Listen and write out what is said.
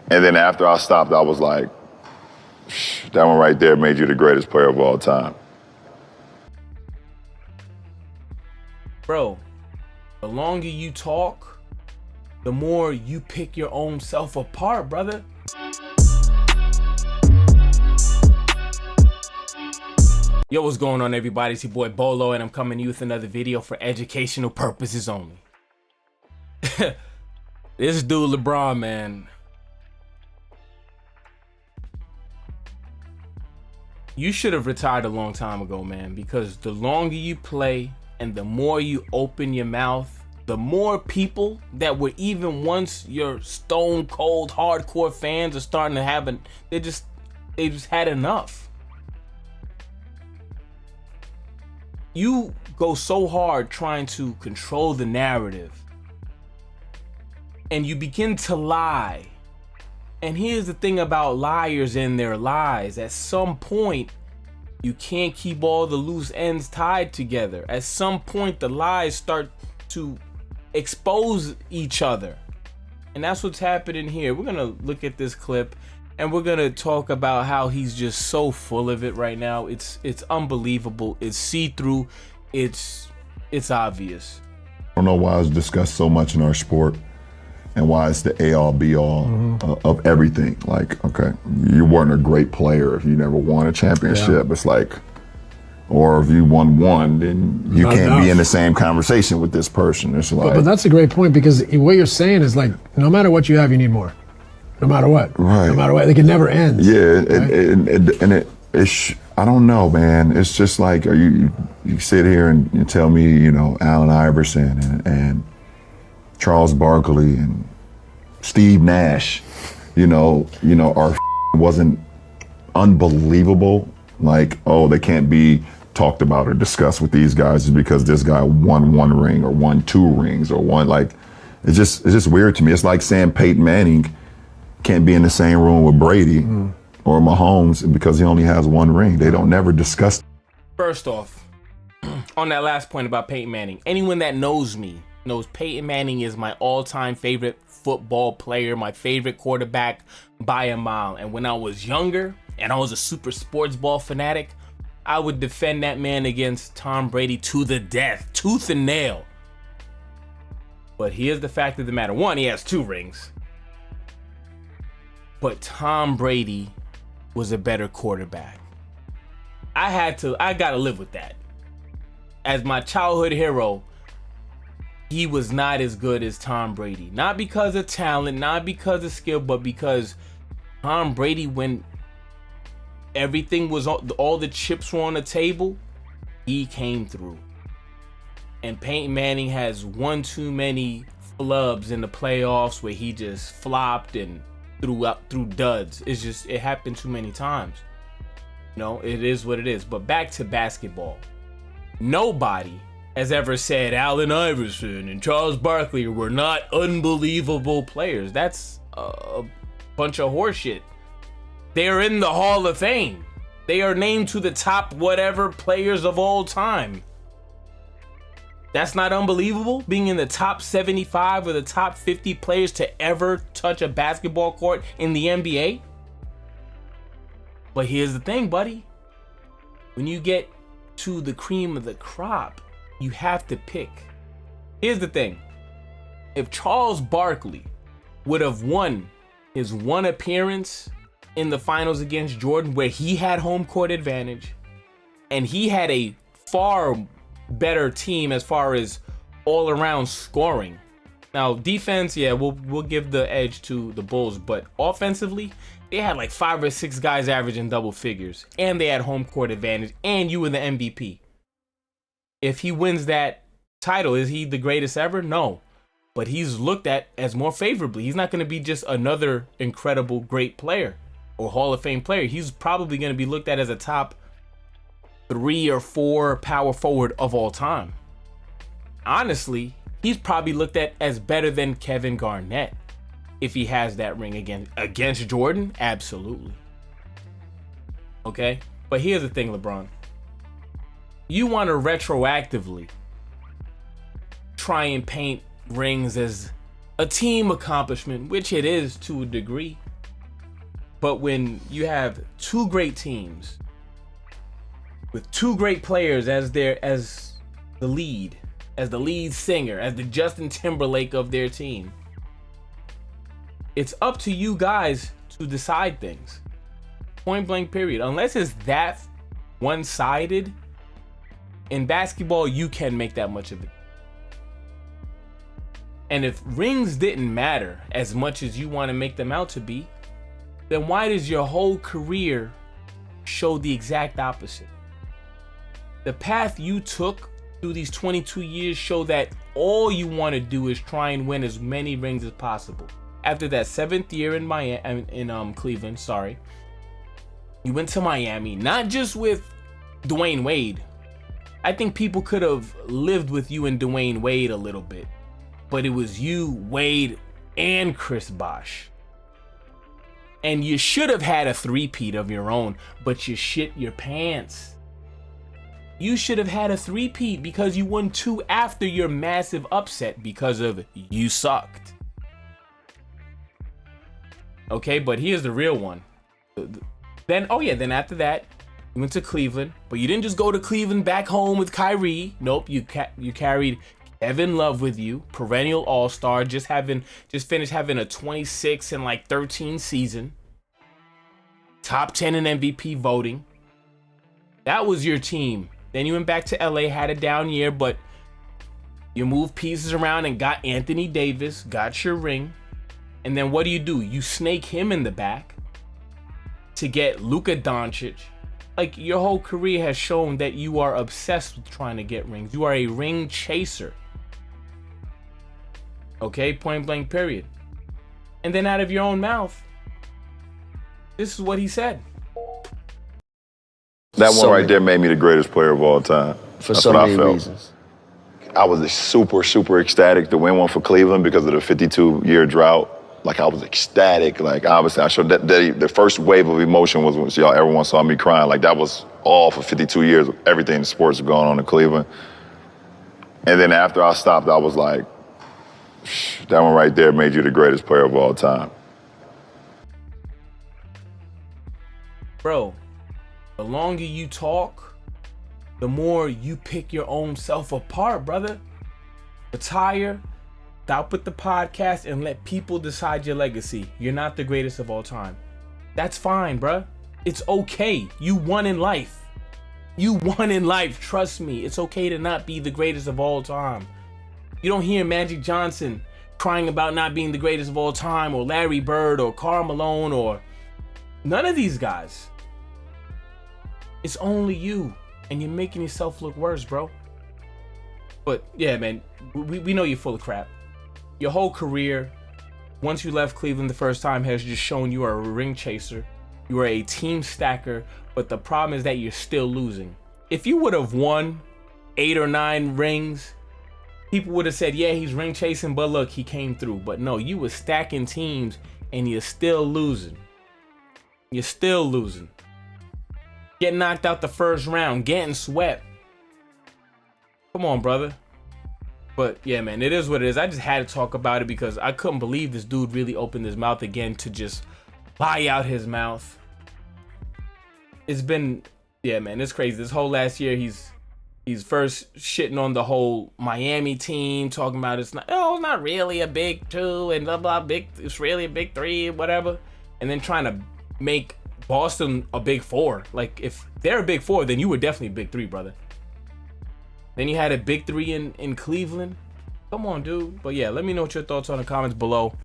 And then after I stopped, I was like, that one right there made you the greatest player of all time. Bro, the longer you talk, the more you pick your own self apart, brother. Yo, what's going on, everybody? It's your boy Bolo, and I'm coming to you with another video for educational purposes only. This dude LeBron, man. You should have retired a long time ago, man, because the longer you play and the more you open your mouth, the more people that were even once your stone cold hardcore fans are starting to have they just had enough. You go so hard trying to control the narrative and you begin to lie. And here's the thing about liars and their lies. At some point, you can't keep all the loose ends tied together. At some point, the lies start to expose each other. And that's what's happening here. We're going to look at this clip and we're going to talk about how he's just so full of it right now. It's unbelievable. It's see-through. It's obvious. I don't know why it's discussed so much in our sport. And why it's the all be all of everything. Like, okay, you weren't a great player if you never won a championship. Yeah. It's like, or if you won one, then you can't be in the same conversation with this person. It's like, but that's a great point, because what you're saying is like, no matter what you have, you need more. No matter what. Right. No matter what, like it never ends. Yeah, right? It's I don't know, man. It's just like, you sit here and you tell me, you know, Allen Iverson and Charles Barkley and Steve Nash, you know, our wasn't unbelievable. Like, oh, they can't be talked about or discussed with these guys because this guy won one ring or won two rings or one, like, it's just weird to me. It's like saying Peyton Manning can't be in the same room with Brady or Mahomes because he only has one ring. They don't never discuss. First off, on that last point about Peyton Manning, anyone that knows me knows Peyton Manning is my all-time favorite football player, my favorite quarterback by a mile. And when I was younger and I was a super sports ball fanatic, I would defend that man against Tom Brady to the death, tooth and nail. But here's the fact of the matter. One, he has two rings. But Tom Brady was a better quarterback. I gotta live with that. As my childhood hero, he was not as good as Tom Brady. Not because of talent, not because of skill, but because Tom Brady, when everything was all the chips were on the table, he came through. And Peyton Manning has one too many flubs in the playoffs where he just flopped and threw duds. It happened too many times. You know, it is what it is. But back to basketball. Nobody has ever said Allen Iverson and Charles Barkley were not unbelievable players. That's a bunch of horseshit. They're in the Hall of Fame. They are named to the top whatever players of all time. That's not unbelievable, being in the top 75 or the top 50 players to ever touch a basketball court in the NBA. But here's the thing, buddy. When you get to the cream of the crop, you have to pick. Here's the thing. If Charles Barkley would have won his one appearance in the finals against Jordan, where he had home court advantage, and he had a far better team as far as all around scoring. Now, defense, yeah, we'll give the edge to the Bulls, but offensively, they had like 5 or 6 guys averaging double figures, and they had home court advantage, and you were the MVP. If he wins that title, is he the greatest ever? No. But he's looked at as more favorably. He's not going to be just another incredible, great player or Hall of Fame player. He's probably going to be looked at as a top 3 or 4 power forward of all time. Honestly, he's probably looked at as better than Kevin Garnett if he has that ring against Jordan. Absolutely. Okay? But here's the thing, LeBron. You want to retroactively try and paint rings as a team accomplishment, which it is to a degree. But when you have two great teams with two great players as the lead singer, as the Justin Timberlake of their team, it's up to you guys to decide things. Point blank, period. Unless it's that one-sided, in basketball, you can make that much of it. And if rings didn't matter as much as you want to make them out to be, then why does your whole career show the exact opposite? The path you took through these 22 years show that all you want to do is try and win as many rings as possible. After that 7th year in Cleveland, you went to Miami, not just with Dwayne Wade. I think people could have lived with you and Dwayne Wade a little bit, but it was you, Wade, and Chris Bosh. And you should have had a three-peat of your own, but you shit your pants. You should have had a three-peat because you won 2 after your massive upset because of you sucked. Okay, but here's the real one. Then after that, you went to Cleveland, but you didn't just go to Cleveland back home with Kyrie. Nope, you carried Kevin Love with you, perennial all-star, just finished having a 26 and 13 season. Top 10 in MVP voting. That was your team. Then you went back to LA, had a down year, but you moved pieces around and got Anthony Davis, got your ring. And then what do? You snake him in the back to get Luka Doncic. Your whole career has shown that you are obsessed with trying to get rings. You are a ring chaser. Okay, point blank, period. And then out of your own mouth, this is what he said. That one right there made me the greatest player of all time. For so many reasons. I was super, super ecstatic to win one for Cleveland because of the 52-year drought. I was ecstatic. Obviously, I showed that the first wave of emotion was when everyone saw me crying. That was all for 52 years. Everything in sports was going on in Cleveland. And then after I stopped, I was like, that one right there made you the greatest player of all time. Bro, the longer you talk, the more you pick your own self apart, brother. Retire. Stop with the podcast and let people decide your legacy. You're not the greatest of all time. That's fine, bruh. It's okay. You won in life. You won in life. Trust me. It's okay to not be the greatest of all time. You don't hear Magic Johnson crying about not being the greatest of all time, or Larry Bird, or Karl Malone, or none of these guys. It's only you, and you're making yourself look worse, bro. But yeah, man, we know you're full of crap. Your whole career, once you left Cleveland the first time, has just shown you are a ring chaser. You are a team stacker, but the problem is that you're still losing. If you would have won 8 or 9 rings, people would have said, yeah, he's ring chasing, but look, he came through. But no, you were stacking teams and you're still losing. You're still losing. Getting knocked out the first round, getting swept. Come on, brother. But yeah, man, it is what it is. I just had to talk about it because I couldn't believe this dude really opened his mouth again to just lie out his mouth. It's been, yeah, man, it's crazy. This whole last year, he's first shitting on the whole Miami team, talking about it's not really a big 2 and blah blah it's really a big 3, whatever, and then trying to make Boston a big 4. If they're a big 4, then you were definitely a big 3, brother. Then you had a big 3 in Cleveland. Come on, dude. But yeah, let me know what your thoughts on the comments below.